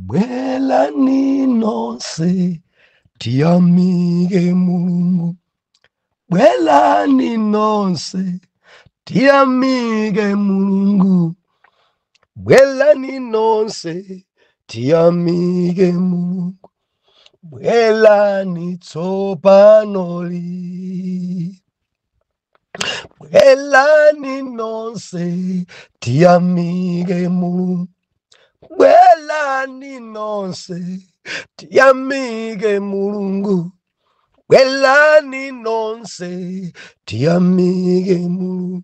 Bwelani nonse tiyamike Mulungu. Bwelani nonse tiyamike Mulungu. Bwelani nonse tiyamike Mulungu. Bwelani tsopanoli. Bwelani nonse tiyamike Mulungu. Bwelani nonse tiyamike Mulungu. Bwelani nonse tiyamike Mulungu.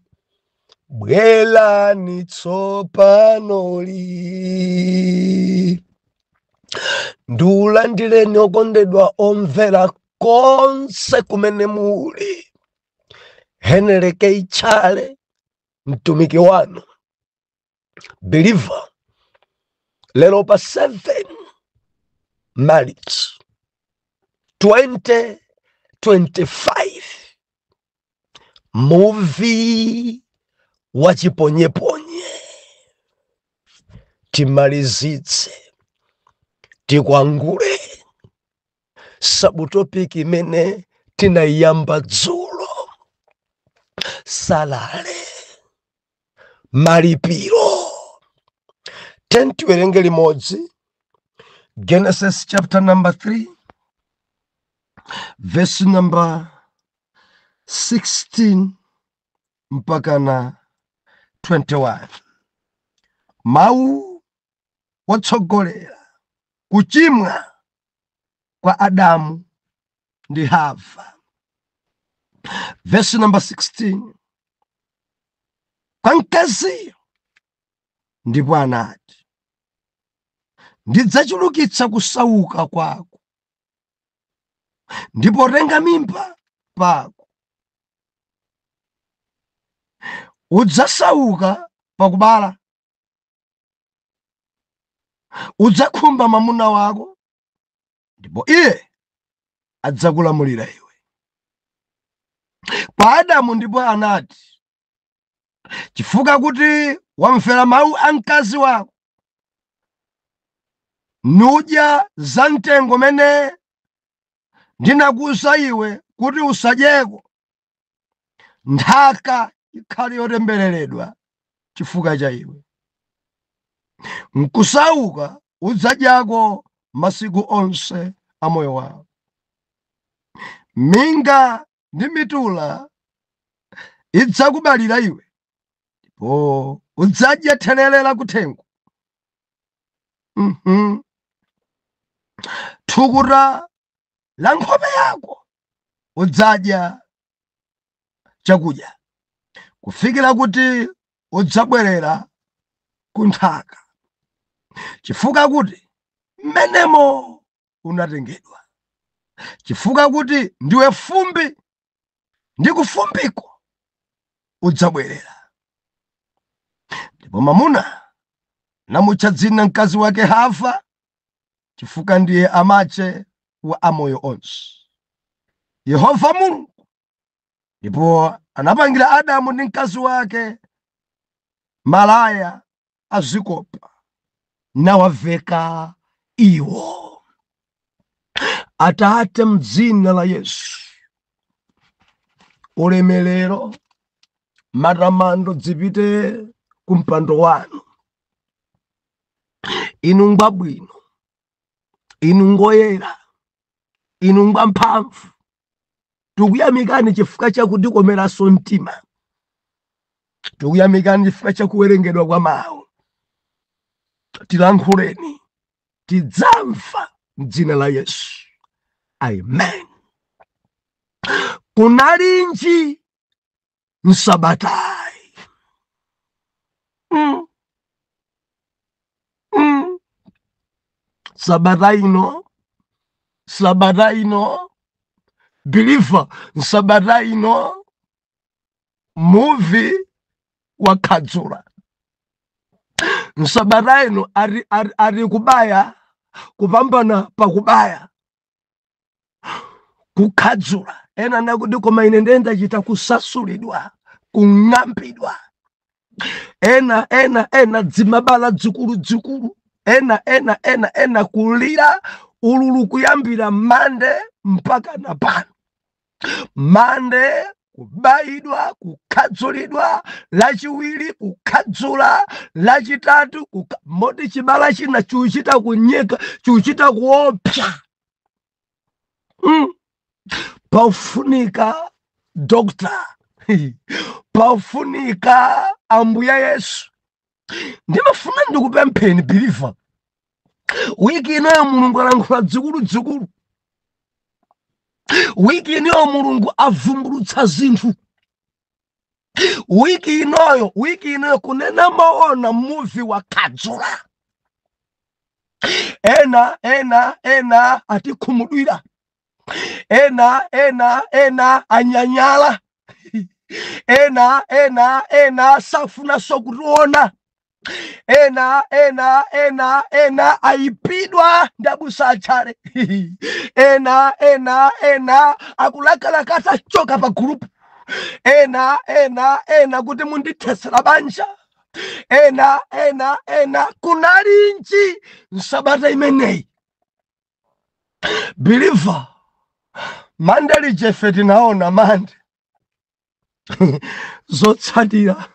Bwelani tsopanoli. Ndulandireni okondedwa omvera konse kumene muli. Henry K. Chale, mtumiki wanu, believer. Lero pa 7 March 2025, movie wachiponyeponye. Timalizitse, tikwangule sabutopiki imene tinayamba dzulo. Salale malipiro. Tiwerenge limodzi Genesis chapter number 3 verse number 16 mpaka na 21. Mau watsogolera kuchimwa kwa Adamu ndi Hava. Verse number 16. Kwa mkaziyo ndipo anati, ndidzachulukitsa kusauka kwako, ndipo tenga mimba pako. Udzasauka pakubala, udzakhumba mwamuna wako, ndipo iye adzakulamulira iwe. Kwa Adamu ndipo anati, chifukwa kuti wamvera mawu a mkazi wako, nudya za mtengo mene ndinakuwuza iwe kuti usadyeko, nthaka ikhale yotembereredwa chifukwa cha iwe. Nkusauka udzadyako masiku onse a moyo wako. Minga ndi mitula idzakubalira iwe, ndipo udzadya thelele la kuthengo. Thukuta la nkhope yako udzadya chakudya, kufikira kuti udzabwerera ku nthaka, chifukwa kuti mmenemo unatengedwa, chifukwa kuti ndiwe fumbi ndi kufumbiko udzabwerera. Ndipo mwamuna namutcha dzina mkazi wake Hava, chifukwa ndiye amache wa amoyo onse. Yehova Mulungu ndipo anapangira Adamu ndi mkazi wake malaya azikopa, nawaveka iwo. Atate, m'dzina la Yesu, ulemerero matamando dzipite ku mpando wanu. Inu ngwabwino, inu ngoyera, inu ngwamphamvu. Tikuyamikani chifukwa chakutikomeraso mtima. Tikuyamikani chifukwa chakuwerengedwa kwa mawu. Tilankhuleni, tidzamva m'dzina la Yesu. Amen. Kunalinji msabatai. Sabataino, believer, sabataino, movie wakadzula. Sabataino ari kubaya, kupambana pakubaya, kukhadzula. Ena nakuti koma ine ndenda chita kusasulidwa, kung'ambidwa. Ena dzimabala dzikulu. ena kulira ululu kuyambira mande mpaka na pano. Mande kubaidwa, kukhadzulidwa, lachiwiri kukhadzula, lachitatu moti chibala china chuchita kunyeka, chuchita kuopsa. Paufunika dokta, paufunika ambuya Yesu. Ndimafuna ndikupempheni believer. Wiki ino Mulungu alankhula dzikulu. Wiki ino Mulungu avumbulutsa zinthu. Wiki ino kunena maona movie wa khadzula. Ena atikhumudwira. Ena anyanyala. Ena safuna sokutiona. Ena aipidwa ndabusa achare. Ena akulakalakata choka pa group. Ena kuti mundithesera banja. Ena kunali nchi nsabata imeneyi. Believer, mandali jefe tinaona mande zotsatira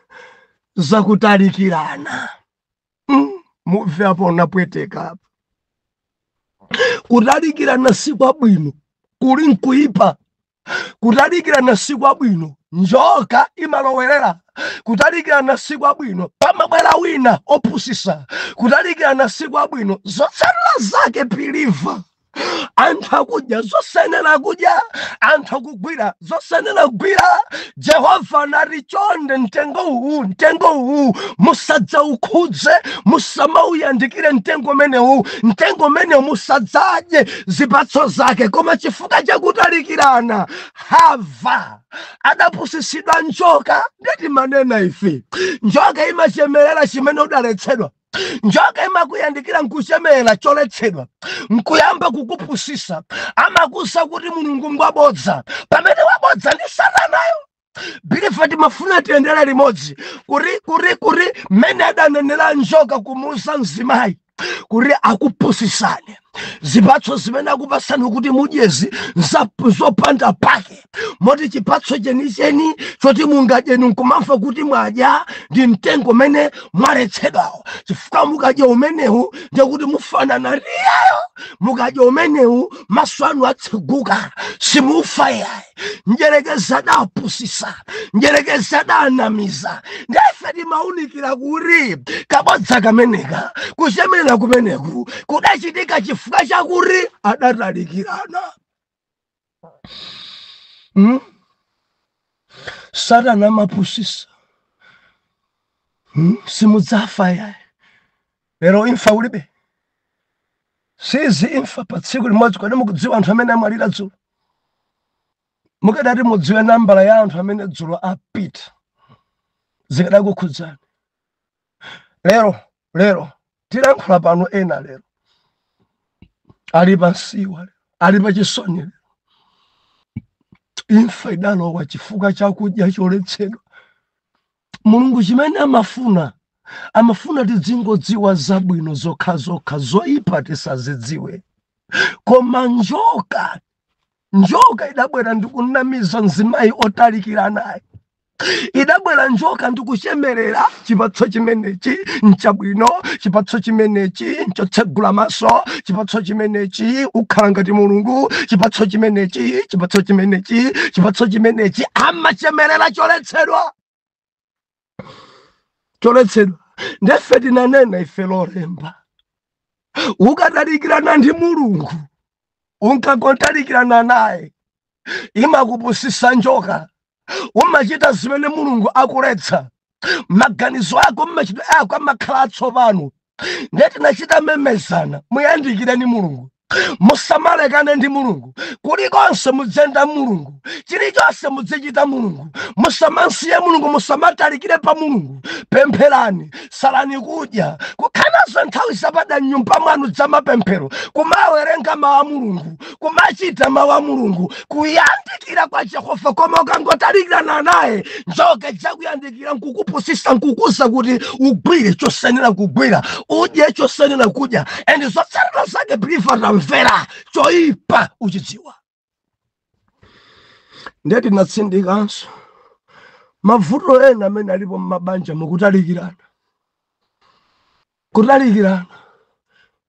zakutalikirana. Muvi hapo unapweteka hapo. Kutalikirana si kwa bwino, kuli nkuipa. Kutalikirana si kwa bwino, njoka imalowerera. Kutalikirana si kwa bwino, pamabwera wina opusisa. Kutalikirana si kwa bwino, zotsatira zake believer. Anthu kudya zosenera kudya, anthu kugwira zosenera kugwira. Jehova nati chonde mtengo uwu musadza ukhudze, musamauyandikire mtengo menewu musadzadye zipatso zake. Koma chifukwa chakutalikirana Hava adapusisidwa njoka. Ndeti manena ife njoka imachemerera chimene udaletsedwa. Njoka imakuyandikira nkuchemera choletsedwa, nkuyamba kukupusisa. Amakusa kuti Mulungu ngwabodza, pamene wabodza ndi Satanayo. Believer timafuna tiyendera limodzi. Kuri mene adanenera njoka kumusa mzimayi, kuri akupusisane. Zipatso zimene akupasani kuti mudyezi zopanda pake. Moti chipatso chenicheni choti mungadyeni nkumamva kuti mwadya ndi mtengo mene mwaletsedwawo. Chifukwa mukadya umenewu ndikuti mufanana riyayo. Mukadya umenewu maso anu atseguka, simufa yayi. Njerekeza adapusisa, njerekeza adanamiza. Ndife timaunikira kuri kabodza kameneka, kuchemera kumeneku kudachitika chifukwa chakuri adatalikirana. Satana amapusisa. Simudzafa yayi. Lero imfa ulibe. Sizi imfa pa tsiku limodzi kodi mukudziwa anthu amene amwalira dzulo. Mukadati mudziwe nambala ya anthu amene dzulo apita, zikadakukhudzani. Lero tilankhula pano ena lero ali pansiwa, ali pachisoni. Imfa idalowa chifukwa chakudya choletsedwa. Mulungu chimene amafuna tidzingodziwa zabwino zokha zoyipa tisazidziwe. Koma njoka idabwera ndikunamiza mzimayi otalikiranayo. Idabwera njoka ndikuchemerera chipatso chimenechi nchabwino, chipatso chimenechi nchotsegula maso, chipatso chimenechi ukhala ngati Mulungu, chipatso chimenechi amachemerera choletsedwa. Ndefe tinanena ife lolemba. Ukatalikirana ndi Mulungu, unkakotalikirana naye, imakupusisa njoka. Umachita zimene Mulungu akuletsa. Maganizo ako mmachidwe ako amakhala atsopano. Ndeti nachita memezana, muyandikire ni Mulungu. Musamalekane ndi Mulungu. Kulikonse mudzenda Mulungu. Chilichonse mudzichita Mulungu. Musamansiye Mulungu, musamatalikire pa Mulungu. Pempherani, salani kudya. Kukhalazo nthawi zapada nyumba mwanu za mapemphero. Kumawerenga mawu a Mulungu. kumachita mawa mulungu kuyandikira kwa Jehova koma ukangotalikirana naye njoka chakuyandikira nkukupusisa nkukusa kuti ugwire chosenera kugwira udye chosenera kudya and zotsatira zake believer tamvera choipa uchidziwa. Ndeti natsindikanso mavuto ena amene alipo mmabanja mukutalikirana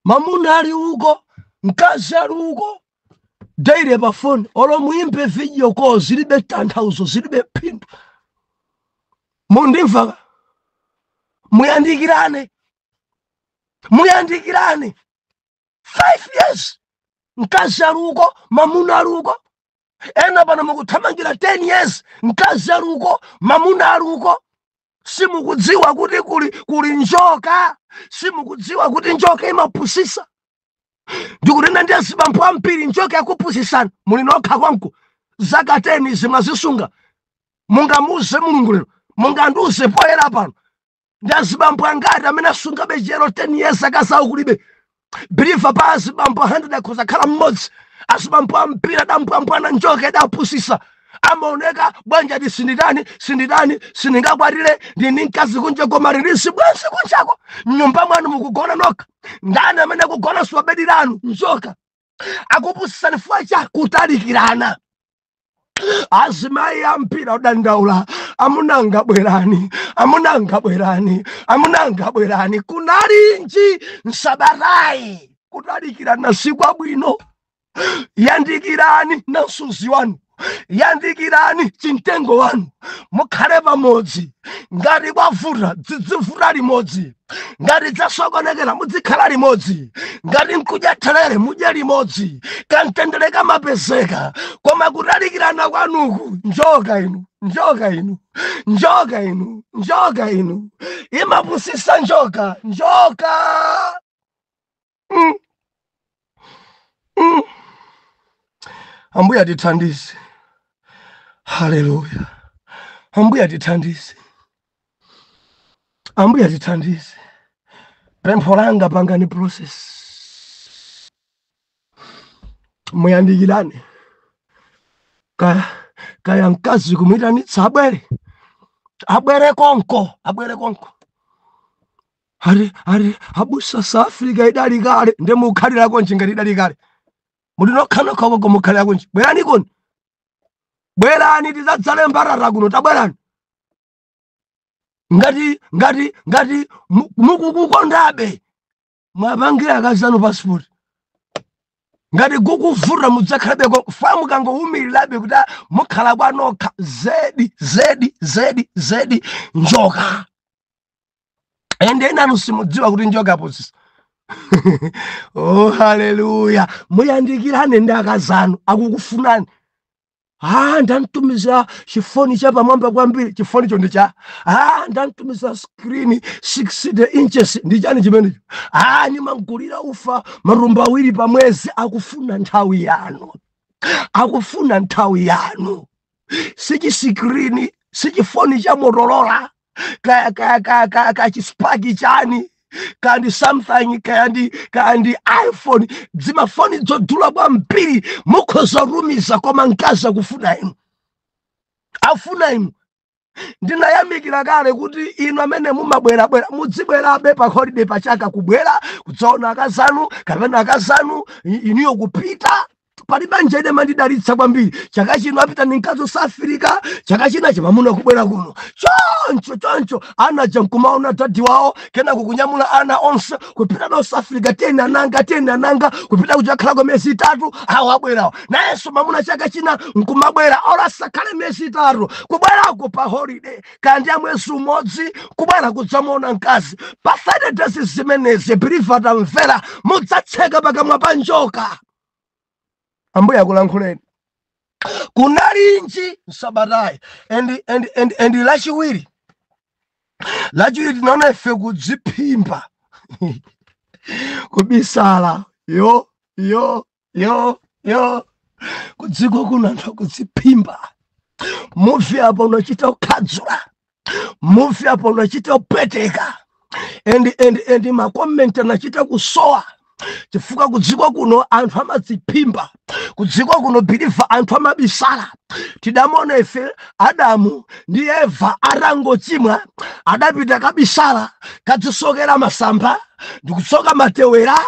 mamuna ali uko mkazi ali uko daily pa phone olo muimbe video call zilibe tanthauzo zilibe phindu mundimva muyandikirane 5 years mkazi ali uko mamuna ali uko ena bana mukuthamangira 10 years mkazi ali uko mamuna ali uko simukudziwa kuti kuli njoka simukudziwa kuti njoka imapusisa ndikunena ndi azibambo ambiri njoka yakupusisana muli nokha kwanku zaka 10 zimazisunga mungamuze mulungu lero munganduze poyera pano ndi azibambo angati amene asunga bejero 10 years akasawu kulibe believer pa azibambo 100 akhoza khala mmodzi azibambo ambiri adambwambwana njoka idapusisa amaoneka bwanja di sindidani sindingakwatire ndini mkazi kunja koma rilisi bwenzi kunjako mnyumba mwanu mukugona nokha ndani amene akugona swabedi lanu njoka akupusisani fua cha kutalikirana. Azimayi ampira udandaula amunanga bwerani kunalinji nsabarayi kutalikirana sikwa bwino. Yandikirani na msuzi wanu yandikirani chintengo wanu mukhale pamodzi ngati kwavuta dzidzivuta limodzi ngati dzasokonekera mudzikhala limodzi ngati nkudya thelere mudye limodzi kamtendere kamapezeka koma kutalikirana kwanuku njoka inu imapusisa njoka Ambuya tithandize. Hallelujah. Ambuya tithandize. Pempho langa pangani process. Muyandikirane. Kaya mkazi kumuitanitsa abwere konko. Ari abusa South Africa idali kale ndemukhalira konje ngati idali kale. Mulinokhana khoko komukhalira konje. Bwerani tidzadzale mbarara kuno tabwerani. Ngati mukukukondabe mwapangira akazanu passport. Ngati kukuvuta mudzakhalabe famu kangoumirilabe kuti mukhala kwanokha zedi njoka. Ende nanu simudziwa kuti njoka aposisa. Oh hallelujah. Muyandikirane ndi akazanu akukufunani. Ndantumiza chifoni cha pamwamba kwambiri chifoni cho ndicha. Ndantumiza screen 60 inches ndichani chimenecho. Nimangulira ufa marumba awiri pamwezi akufuna nthawi yanu. Sichi screen sichifoni cha Motorola ka chispaki chani kandi something kandi iPhone zimafoni zodula kwambiri mukhoza rumiza koma nkaza kufuna inu ndinayamikira kale kuti inu amene mumabwera mudzibwerabe pa holiday pachaka kubwera kudzaona akazanu kapena akazanu iniyo kupita pali banja ine mandidalitsa kwambiri chaka chino apita ninkazo South Africa chaka china chimamuna kubwera kuno choncho anaja nkumaona dadi wao kena kukunyamula ana onse kupita na South Africa tena ananga kupita kujakhala kwa miezi 3 awo abwerawo nayenso mamuna chaka china nkumabwera ora sakale miezi 3 kubwerako pa holiday kandi amwezi umodzi kubwera kudzamona nkazi pa 30 days zimenezi believer tamvera mudzatseka pakamwa pa njoka. Ambuya kulankhuleni kunalinji nsabatayi and lachiwiri tinaona ife kudziphimba kubisala yo kudziko kuno anthu kudziphimba muvi apo unachita ukhadzula muvi apo unachita upweteka and makomenti anachita kusowa chifukwa kudziko kuno anthu amadziphimba kudziko kuno biliva anthu amabisala. Tidamona ife Adamu ndi Eva atangochimwa adapita kabisala kadzisokera masamba ndikutsoka matewera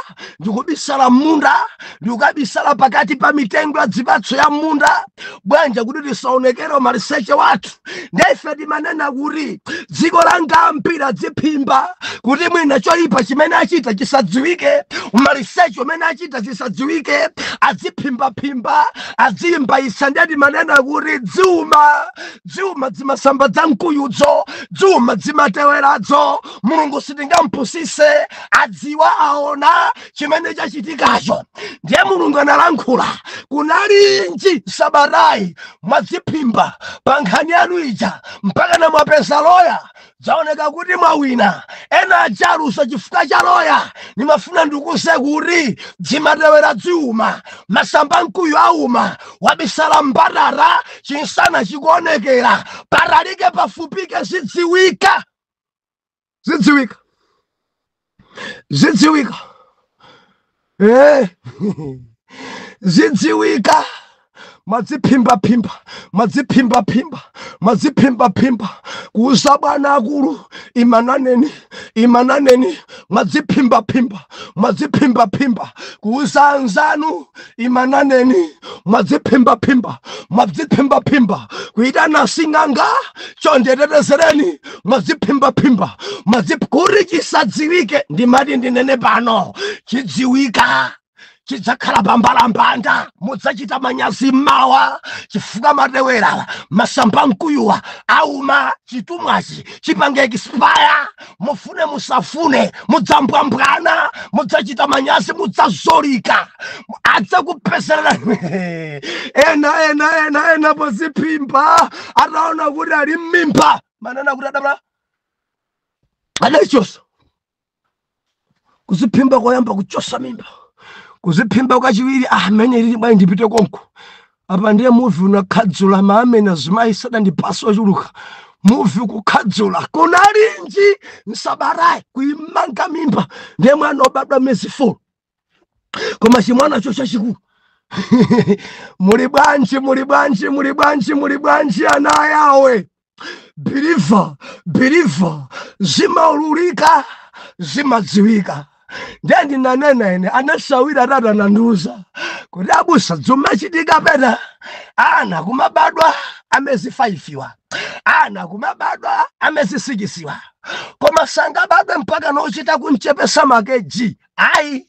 ndikubisala munda ndikukabisala pakati pa mitengo ya zipatso ya munda. Bwanja kuti tisaonekere maliseche wathu ndefe timanena kuti dziko langa mpira dziphimba kuti mwina choyipa chimene achita chisadziwike, maliseche umene achita chisadziwike, adziphimbaphimba adziyimba isa. Ndiye timanena kuti dziuma zimasamba za mkuyudzo, dziuma zimateweradzo, Mulungu sitingampusise adziwa aona chimene chachitikacho. Ndiye Mulungu analankhula kunalinji Sabarai mwadziphimba pa nkhani yanu ija mpaka na mwapeza loya zaoneka kuti mwawina. Ena ajalusa chifukwa cha loya. Nimafuna ndikuze kuti dzimatewera dziuma, masamba mkuyu auma, wabisala mbarara chinsana chikuonekera, paralike pafupike zidziwika. Zidziwika madziphimba kuuza bwana akulu imananeni madziphimba kuuza anzanu imananeni madziphimba kuitana singanga chondetetezereni madziphimba kuri chisadziwike. Ndimati ndinene pano chidziwika chidzakhala bambalambanda, mudzachita manyazi mawa chifukwa matewera masamba mkuyuwa auma, chitumwachi chipange expire, mufune musafune mudzambwambwana, mudzachita manyazi, mudzazolika, adzakupezerera. ena poziphimba ataona kuti ali mmimba manena kuti adabla adachosa kuziphimba koyamba kuchosa mimba, kuziphimba kachiwiri amene ili bwana ndipite konko. Apa ndiye movie unakhadzula maamene azimayi sada ndipaso chuluka. Movie kukhadzula kunalinji Sabarai kuimanga mimba ndiye mwana obadwa mezi 4 koma chimwana cho chachikulu. Muli bwanji ana yawe. Believer zimaululika zimadziwika. Ndiye ndinanena ine anasawira tata nanduza kuti abusa dzuma chitika pena ana kumabadwa amezi 5 ana kumabadwa amezi 6 koma sangabadwe mpaka nochita kunchepesa makeji. Ayi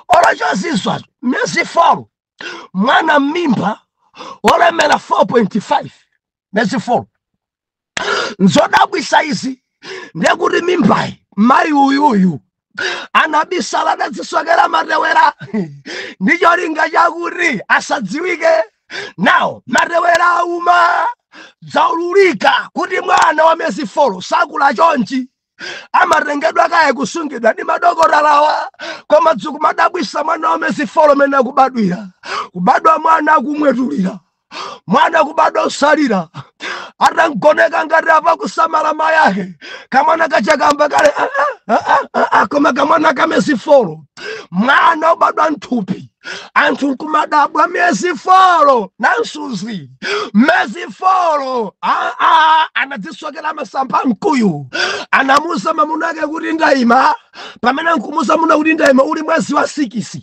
olachozizwa mezi 4 mwana mimba olemera 4.5 mezi 4 nzodabwisa izi. Ndiye kuti mimbayi mayi uyuyu anabisala nadzisokera matewera ndicho linga chakuti asadziwike. Nawo matewera auma dzaululika kuti mwana wa mezi 4 sakula chonchi, amatengedwa kaye kusungidwa ndi madokotalawa. Koma dzikumadabwisa mwana wa mezi 4 mene akubadwira, kubadwa mwana akumwetulira, mwana kubadwa usalira, atangoneka ngati apa kusamala mayahe, kamwana kachakamba kale koma kamwana kamezi 4 mwana ubadwa nthupi. Anthu kumadabwa mezi 4 nansuzi mezi 4 anadzisokera masamba mkuyu, anamusa mamunake kuti ndayima, pamene nkumusa muna kuti ndayima uli mwezi wa 6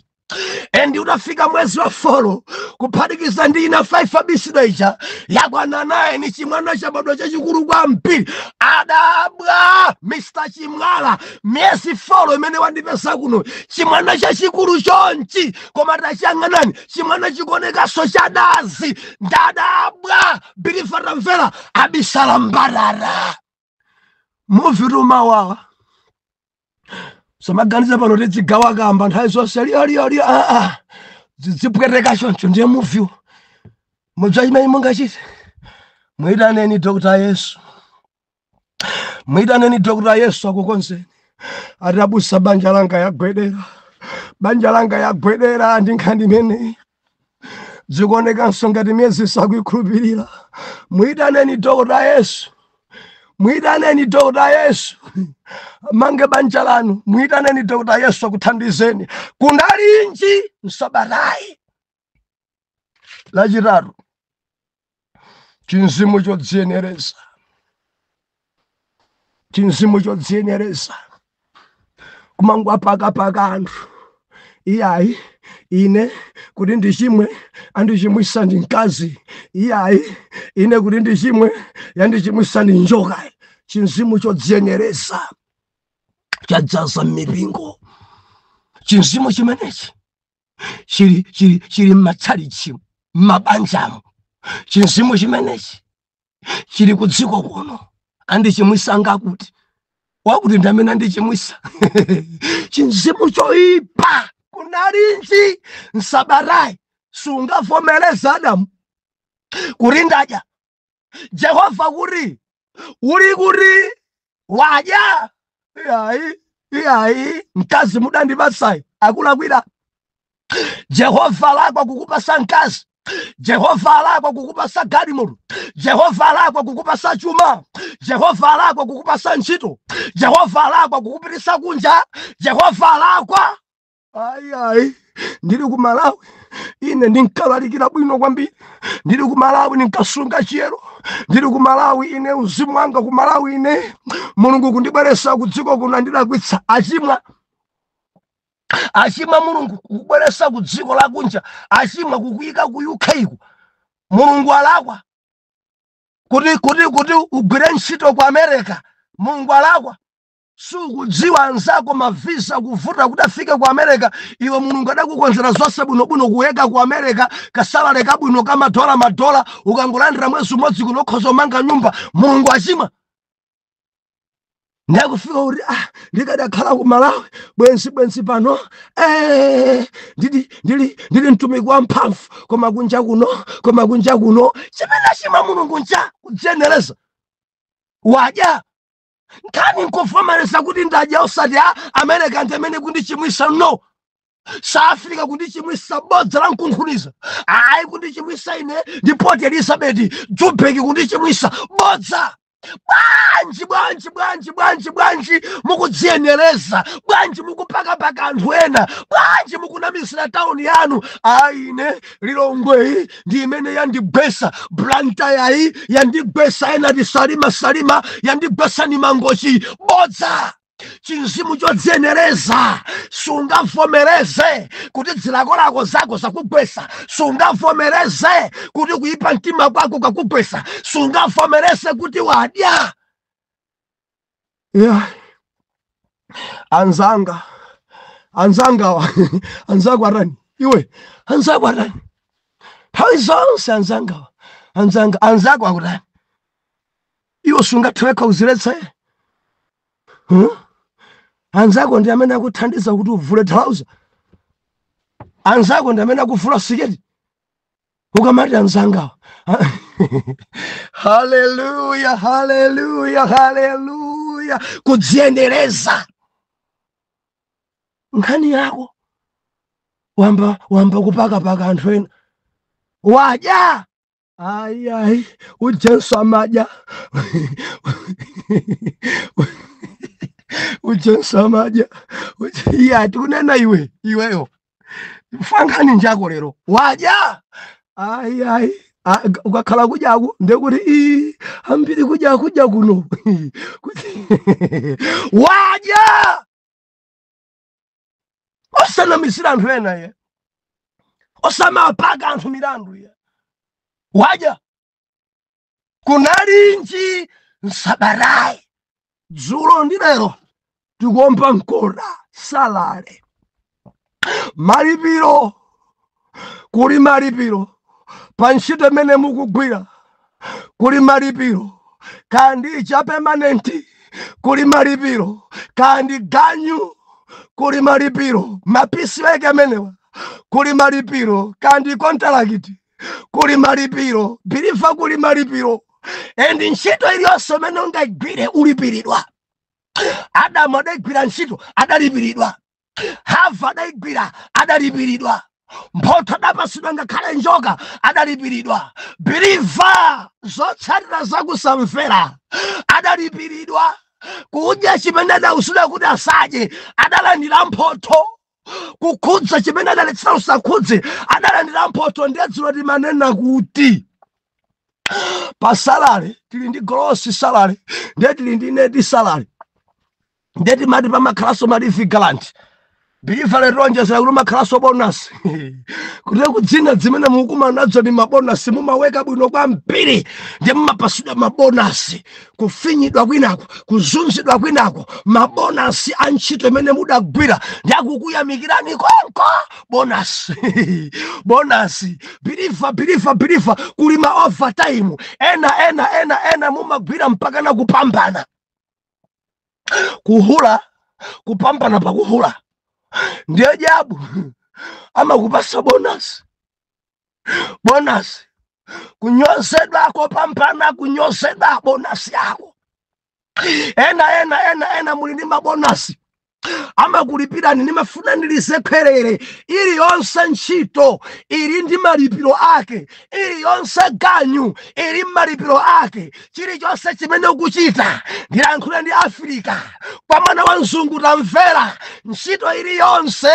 endi utafika mwezi wa 4 kuphatikiza ndi ina 5 abisidaija yakwana naye ni chimwana chabadwa chachikulu kwa mpiri. Adabwa Mr. Chimwala mezi 4 imene wandipesa kuno chimwana chachikulu chonchi, koma tachiyang'anani chimwana chikuonekaso chadazi. Ndadabwa Believer tamvera abisala mbarara movie rumawawa. Samaganiza pano tidzigawa kamba nthawi zonse ali zipweteka choncho. Ndiye movie mudzayimene mungachite mwitaneni Dr. Yesu, mwitaneni Dr. Yesu akukonzeni. Atabusa banja langa yagwedera ndi nkhani imene zikuonekanso ngati miyezi sakuikhulupirira. Mwitaneni Dr. Yesu, mwitaneni Dr. Yesu mange banja lanu. Mwitaneni Dr. Yesu akuthandizeni. Kunalinji Sabarai lachitatu chinzimu chodziyenereza. Chinzimu chodziyenereza kumangwa paka anthu iyayi ine kuti ndichimwe andichimwisa ndi mkazi, iyayi ine kuti ndichimwe yandichimwisa ndi njoka. Chinzimu chodziyenereza chadzaza m'mipingo. Chinzimu chimenechi chili m'matchalichi m'mabanjamu. Chinzimu chimenechi chili ku dziko kuno andichimwisa ngakuti wakuti ndamene andichimwisa. Chinzimu choipa kunalinji nsabarai sungavomereza Adamu kuri ndadya Jehova kuri uri kuri wadya iyayi mkazi mudandibasai akulakwira. Jehova alakwa kukupasa mkazi, Jehova alakwa kukupasa galimoto, Jehova alakwa kukupasa chuma, Jehova alakwa kukupasa ntchito, Jehova alakwa kukupitisa kunja, Jehova alakwa. Ayi ndili ku Malawi ine ndinkalalikira bwino kwambiri, ndili ku Malawi ndinkasunga chiyero, ndili ku Malawi ine uzimu wanga ku Malawi ine Mulungu kundibweresa ku dziko kuno ndilakwitsa achimwa Mulungu kubweresa ku dziko la kunja, achimwa kukuyika ku UK ku Mulungu alakwa kuti ugwire ntchito ku America. Mulungu alakwa sukudziwa anzako mavisa kuvuta kuti afike ku America. Iwe Mulungu adakukonzera zonse bwinobwino kuyeka ku America kasalale kabwino ka madola ukangolandira mwezi umodzi kuno ukhoza umanga nyumba. Mulungu achimwa ndakufika kuti ndikadakhala ku Malawi bwenzi pano ndili mtumiki wa mphamvu koma kunja kuno chimene chimwa Mulungu nja kudziyenereza wadya. Nkani nkuvomereza kuti ndadya usati America ndemene kundichimwisa no, South Africa kundichimwisa bodza la nkunkhuniza, ayi kundichimwisa ine ndi Port Elizabeth Joburg kundichimwisa bodza. Bwanji mukudziyenereza, bwanji mukupakapaka anthu ena, bwanji mukunamisira tauni yanu. Ine Lilongwe ndi imene yandigwesa, Blantyre yandigwesa, ena ndi Salima yandigwesa ni Mangochi bodza. Chinzimu chodziyenereza sungavomereze kuti zilakolako zako zakugwesa, sungavomereze kuti kuipa mtima kwako kakugwesa, sungavomereze kuti wadya. Anzanga arani iwe, anzako arani nthawi zonse, anzako akutani iwe sungatheweka uziletsa. Anzako ndi amene akuthandiza kuti uvule trouser, anzako ndi amene akuvula siketi ukamati anzangawa. Haleluya. Kudziyenereza nkhani yako wamba kupakapaka anthu ena wadya. Ayi ujenso amadya ujenso amadya tikunena iweyo fangani njako lero wadya. Ayi ukakhala kudyaku ndekuti ambiri kudya kuno wadya. Osanamisira anthu ena osamapaka anthu milandu wadya. Kunalinji nsabarai dzulo ndi lero tikuomba mkora salale malipiro, kuli malipiro pa ntchito imene mukugwira, kuli malipiro kandi cha permanent, kuli malipiro kandi ganyu, kuli malipiro mapisi weke amenewa, kuli malipiro kandi contract, kuli malipiro bilifa, kuli malipiro. Endi ntchito iliyonse imene ungayigwire ulipiridwa. Adamu adayigwira ntchito adalipiridwa, Hava adayigwira adalipiridwa, mphotho adapasidwa ngakhale njoka adalipiridwa, biliva zotsatira zakusamvera adalipiridwa, kudya chimene adawusula kuti asadye adalandira mphotho. kukhudza chimene adaletsera usakhudze adalandira mphotho ndedzulo timanena kuti pa salary tili ndi gross salary ndiye tili ndi net salary ndiye timati pamakhalanso mali vigilant biliva leronjezera kuti makhalanso bonus kuti kudzina zimene mukumana nazo ni mabonus mumaweka bwino kwambiri ndiye mumapasudwa mabonus kufinyidwa kwinako kuzunzidwa kwinako mabonus a ntchito imene mudagwira ndi akukuyamikirani konko bonus bonus biliva kulima overtime ena mumagwira mpaka na kupambana kuhula kupambana pakuhula ndiye jabu amakupasa bonus kunyosedwa kopambana kunyosedwa bonus yako ena muli ndi mabonasi amakulipirani nimafuna ndilise kwerere ili yonse ntchito ili ndi malipiro ake ili yonse ganyu ili malipiro ake chilichonse chimene ukuchita ndilankhula ndi Afrika kwa mwana wa mzungu tamvera ntchito ili yonse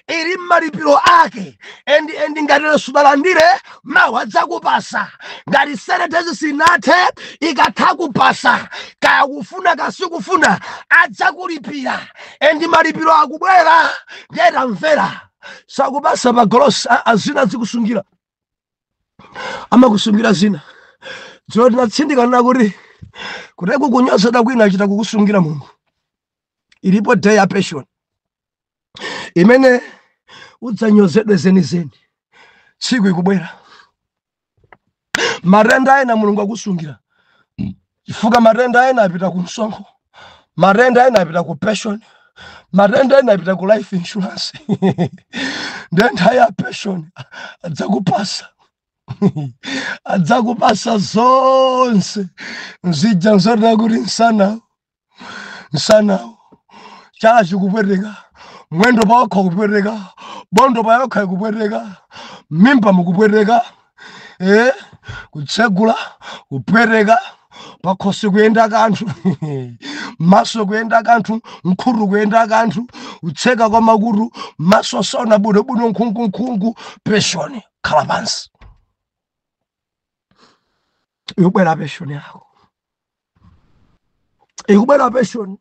ili malipiro ake endi ngati sudalandire mawa dzakupasa ngati senatezi sinathe ikatha kupasa kaya kufuna kasikufuna adzakulipira endi malipiro akubwera ndiye tamvera sakupasa magolosi azina zikusungira amakusungira zina dziro tinatsindikana kuti kunyoza kwina achita kukusungira Mulungu ilipo day ya passion imene udzanyozedwe zenizeni tsiku ikubwera marenda ena Mulungu akusungira chifukwa marenda ena apita ku msonkho marenda ena apita ku passion marenda ena apita ku life insurance ndenda ya passion adzakupasa zonse nzija nzorda kuti nsana chachi kupweteka mwendo pawakha kupweteka bondo pawakha kupweteka mimba mukupweteka kutsegula kupweteka pakhosi kuyenda kanthu maso kuyenda kanthu mkhuru kuyenda kanthu utseka kwa makuru maso sona buno nkhungu passion khala pansi ikubwera passion yako ikubwera passion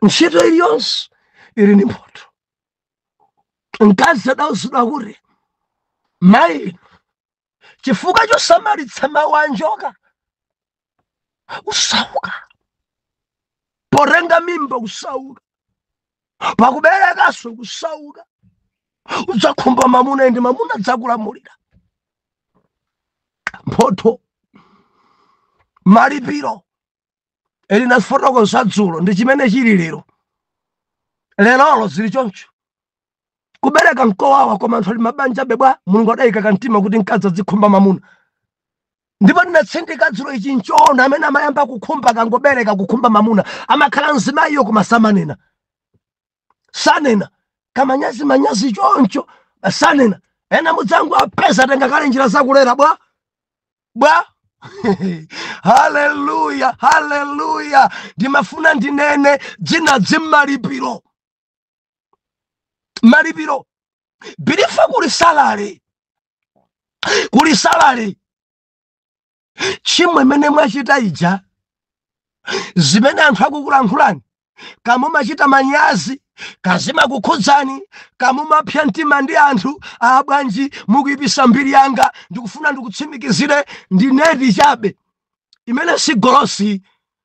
ntchito iliyonse ili ndi mphotho mkazi adawuzidwa kuti mayi chifukwa chosamalitsa mawu a njoka usauka porenga mimba kusauka pakuberekaso kusauka udzakhumba mamuna ndi mamuna adzakulamulira mphotho malipiro eli na fotokoza dzulo ndi chimene chili lero zili choncho kubereka nkowawa koma anthu ali mabanja bebwa Mulungu adayika kantima kuti mkazi azikhumba mamuna ndipo ndinatsindika dzulo ichi nchoona amene amayamba kukhumba kangobereka kukhumba mamuna amakhala mzimayiyo koma sanena manyazi choncho sanena ena mudzangu apeza tengakale njira zakulera bwa haleluya ndimafuna ndinene dzina malipiro bilifa kuli salary chimwe mene mwachita ija zimene anthu akukulankhulani kamumachita manyazi kazima kukhudzani kamumapya mtima ndi anthu abwanji mukuyipisa mbiri yanga ndikufuna ndikutsimikizire ndi neti chabe imene si golosi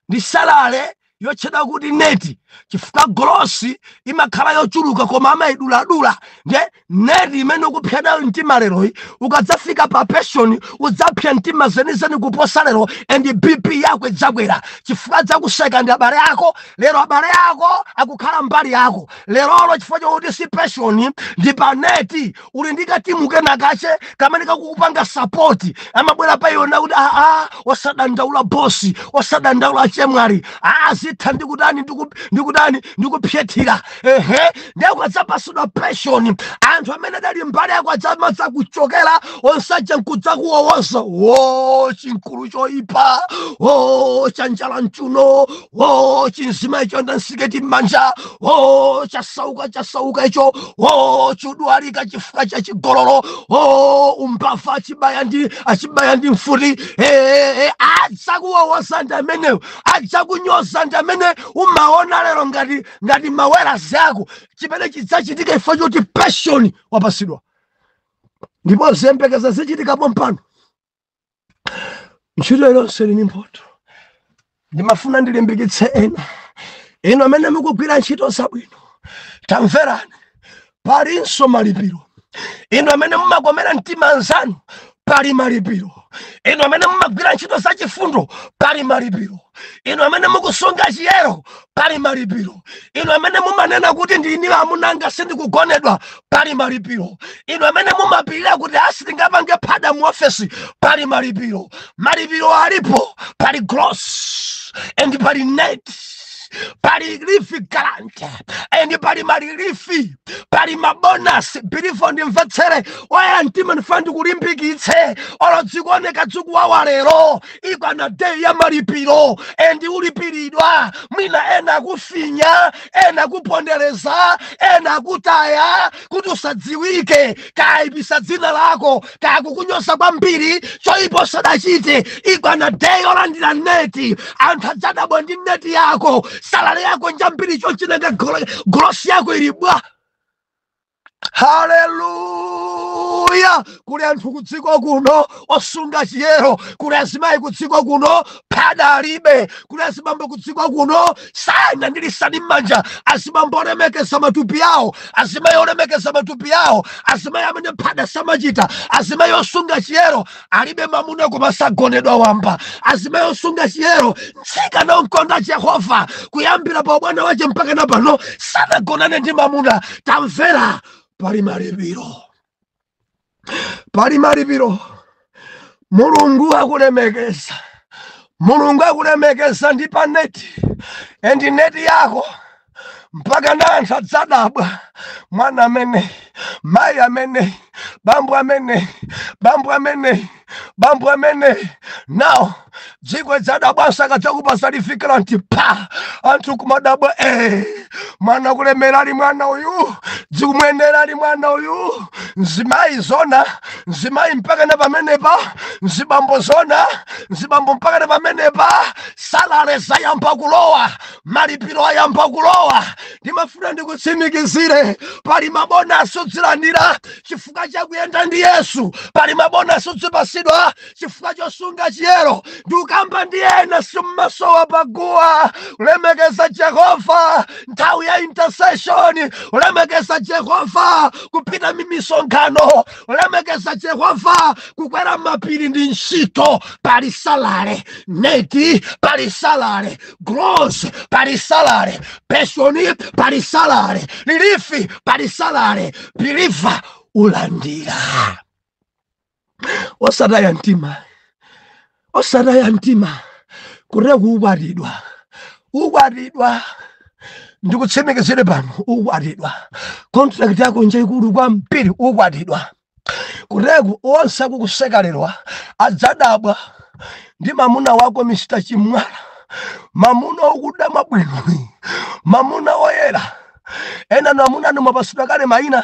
ndi salary yochedwa kuti neti chifukwa golosi imakhala yochuluka koma amayiduladula ndiye neti imene ukupya nayo mtima leroyi ukadzafika pa passion udzapya mtima zenizeni kuposa lero and BP yako idzakwera chifukwa dzakuseka ndi abale ako lero abale ako akukhala mbali yako lerolo chifukwa chokuti si passion ndi pa neti uli ndi katimu kenakache kamene kakukupanga support amabwera pa iwona kuti wasadandaula bosi wasadandaula chemwali zitha ndikutani ndikudani ndikupyethira ndiye kwadzapasula passion anthu amene dali mbali yako adzamatsa kuchokera onsaja nkudza kuwowoza chinkulu choipa chanjala mchuno chinzima icho ndansiketi m'manja chasauka icho chudwalika chifuka cha chigololo umbava achibaya ndi mfuti adzakuwowoza ndi amenewo adzakunyoza ndi amene umaona lero ngati mawerazi ako chimene chidzachitika ifa choti passion wapasidwa ndipo zembekeza zichitikapo mpano ntchito ilonse ili mphotho ndimafuna ndilimbikitse ena amene mukugwira ntchito zabwino tamverani palinso malipiro inu amene mumakomera mtima anzanu pali malipiro inu amene mumagwira ntchito zachifundo pali malipiro inu amene mukusunga chiyero pali malipiro inu amene mumanena kuti ndini amunanga sindikugonedwa pali malipiro inu amene mumapirira kuti asitingapange phada mu ofesi pali malipiro alipo pali gross and pali net pali lifi galante and pali malilifi pali mabonus bilifo ndimvetsere oya mtima ndifandi kulimbikitse olodzikuoneka dzikuwawa lero ikwana day ya malipiro and ulipiridwa mwina ena akufinya ena kupondereza ena akutaya kuti usadziwike kaibisa dzina lako kakukunyosa kwambiri choipo sadachite ikwana day olandira neti anthu adzadabwa ndi neti yako salary yako njambiri chochinanga gross yako ilibwa. Haleluya! Kuli anthu kudziko kuno osunga chiyero, kuli azimayi kudziko kuno phada alibe, kuli azibambo kudziko kuno sana ndilisani m'manja, azibambo olemekeza matupi yawo, azimayi olemekeza matupi yawo, azimayi amene phada samachita, azimayi osunga chiyero alibe mamuna koma sagonedwa wamba, azimayi osunga chiyero ntsika nonkonda Jehova kuyambira pa ubwana wache mpaka na pano sanagonane ndi mamuna. Tamvera pali malipiro. Mulungu akulemekeza ndi pa neti endi neti yako mpaka na anthu adzadabwa, mwana amene, mayi amene, bambo amene now dziko dzadabwa sakadzakupa certificate pa anthu kumadabwa mwana kulemera ali mwana uyu, dzikumwendera ali mwana uyu, nzimayi zona, nzimayi mpaka na pamenepa, nzibambo zona, nzibambo mpaka na pamenepa, salale zayamba kulowa, malipiro ayamba kulowa. Ndimafuna ndikutsimikizire pali mabonasi odzilandira chifukwa chakuyenda ndi Yesu, pali mabonasi odzipasidwa chifukwa chosunga chiyero. Ndikamba ndi ena simmasowa paguwa, ulemekeza Jehova nthawi ya intercession, ulemekeza Jehova kupita mimisonkhano, ulemekeza Jehova kukwera mapiri ndi ntchito. Pali salary neti, pali salary gross, pali salary pensioni, pali salary relief, pali salary believer ulandira. Osataya mtima kureku ukwatidwa ndikutsimikizire pano, ukwatidwa contract yako nje ikulu kwambiri, ukwatidwa kureku onse akukusekererwa adzadabwa ndi mamuna wako Mr. Chimwala, mamuna okuda mabwino, mamuna oyera. Ena namuna numapasidwa kale maina,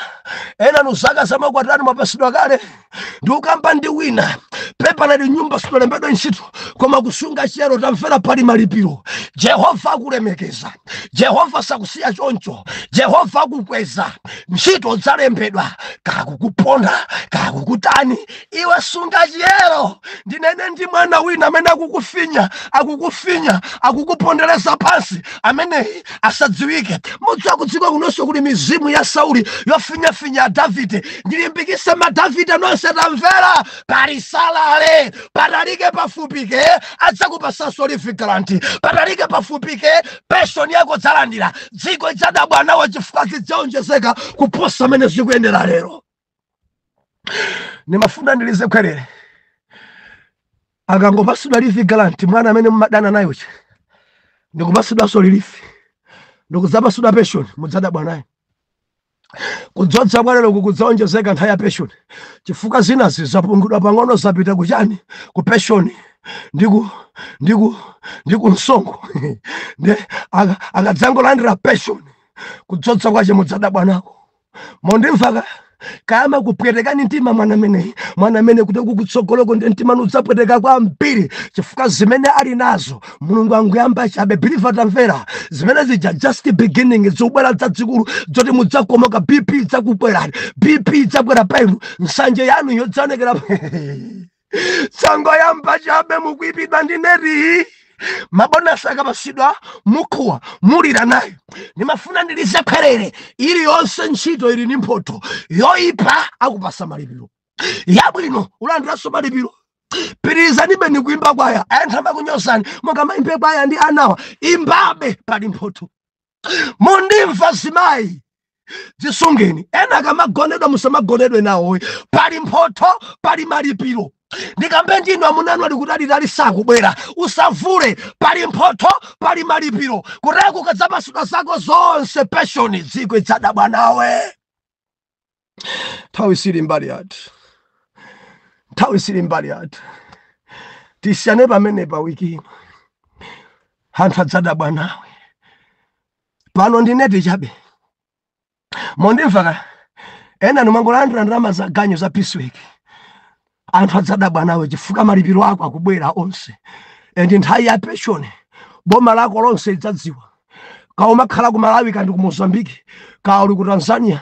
ena nuzaka zamakwatani mapasidwa kale. Ndikamba ndi wina pepa na nyumba sitolembedwa ntchito koma kusunga chiyero. Tamvera pali malipiro. Jehova akulemekeza, Jehova sakusiya choncho, Jehova akukweza. Ntchito zalembedwa kakukuponda kakukutani, iwe sunga chiyero. Ndinene ndi mwana wina amene akukufinya akukupondereza pansi, amene asadziwike. Mudza kudziko kunonso kuli mizimu ya Sauli yofinyafinya Davide. Ndilimbikise ma Davide nonse. Tamvera pali salary, patalike pafupike adzakupasa certificate, patalike pafupike pension yako dzalandira. Dziko idzadabwa nawo chifukwa chidzaonjezeka kuposa amene zikuyendera lero. Nimafuna ndilize kwerere akangopasidwa certificate mwana amene mumadana nayo ndikupasidwa relief, ndikudzapa suda pension mudzadabwa naye. Kudzodza bwana kudzaonjezeka nthawi ya pension chifukwa zinazi zapungudwa pang'ono zapita kuchani ku pension ndiku msongo akadzangolandira pension kudzodza kwache mudzadabwa nako. Mondimva kama kupwetekani mtima mwana mene kuti kukutsogoloko ndi mtima nudzapweteka kwambiri chifukwa zimene ali nazo Mulungu anguyamba chabe. Believer tamvera zimene zija just beginning zobwera zadzikulu zoti mudzakomoka. BP dzakubwera, BP dzabwera penu, nsanje yanu yodzanekera sango yamba chabe mukuipidwa ndi neti. Mabonasi akapasidwa mukuwa mulira nayo. Nimafuna ndilizakhalere iliyonse ntchito ili ndi mphotho yoyipa akupasa malipiro yabwino ulandiranso malipiro. Pirizanibe ni kuimba kwaya anthu amakunyozani mukamayimbe kwaya ndi anawa imbabe pali mphotho. Mundimva zimayi zisungeni ena kamagonedwa musamagonedwe nawo pali mphotho pali malipiro. Ndikambe ndinu amunanu ali kutali tali sakubwera usavule pali mphotho pali malipiro kuteko kadzapasuka zako zonse pension dziko idzadabwa nawe. Nthawi sili mbali yathu, nthawi sili mbali yathu. Tisiyane pamene pa wiki anthu adzadabwa nawe. Pano ndineti chabe mondimva ena numangolandira ndalama za ganyo za Peace Week. Anthu adzadabwa nawe chifukwa malipiro ako akubwera onse. Ndi nthawi ya pension boma lako lonse lidzadziwa. Kaumakhala ku Malawi kandi ku Mozambique kauli ku Tanzania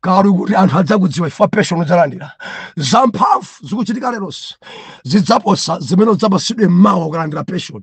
kauli kuti anthu adzakudziwa ifo pension udzalandira. Zamphamvu zikuchitika leronse zidzaposa zimene udzapasidwe mmawa kulandira pension.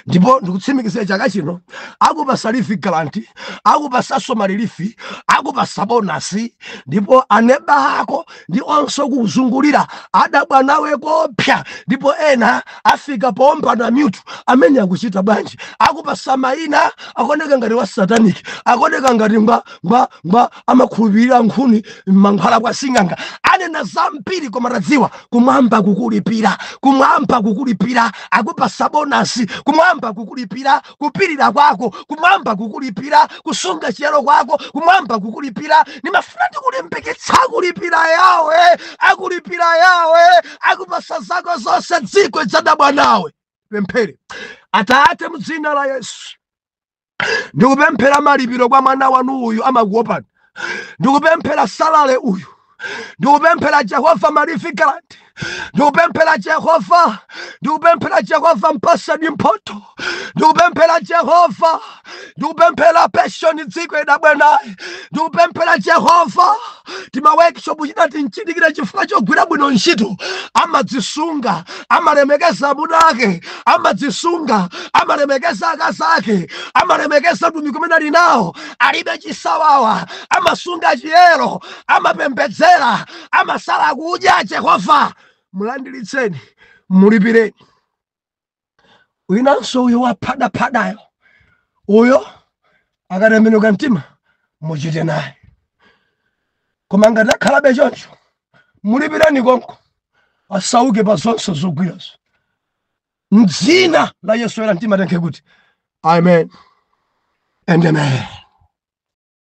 Ndipo ndikutsimikizira chaka chino akupasa leave grant, akupasanso malilifi, akupasa bonasi. Ndipo aneba ako ndi onse kuzungulira adabwa nawe kopya. Ndipo ena afika pompa na mute amene akuchita bwanji akupasa mayina akoneka ngati wa satanic, akoneka ngati ngwa amakhulupirira nkhuni mankhwala kwa sing'anga. Anena zampiri koma tadziwa kumwamba kukulipira, kumwamba kukulipira, akupasa bonasi, kumwamba kukulipira kupirira kwako, kumwamba kukulipira kusunga chiyero kwako, kumwamba kukulipira. Nimafuna ndikulimbikitsa kulipira yawe, akulipira yawe, akupasa zako zonse dziko idzadabwa nawe. Pemphere Atate mdzina la Yesu ndikupemphera malipiro kwa mwana wanu uyu amakuopani. Ndikupemphera salale uyu, ndikupemphera Jehova malifi grant, ndikupemphera Jehova, ndikupemphera Jehova mpasa ndi mphotho, ndikupemphera Jehova, ndikupemphera pension dziko idabwe naye, ndikupemphera Jehova tima workshop chidati nchitikira chifukwa chogwira bwino ntchito amadzisunga, amalemekeza amuna ake, amadzisunga, amalemekeza akazi ake, amalemekeza mtumiki umene ali nawo alibe chisawawa, amasunga chiyero, amapembedzera, amasala kudya. Jehova mulandilitseni, mulipireni. Winanso uyo waphadaphadayo uyo akatembenuka mtima muchite naye. Koma ngati akhalabe choncho mulipireni konko asauke pa zonse zogwirazo. M'dzina la Yesu era mtima tenke kuti amen and amen.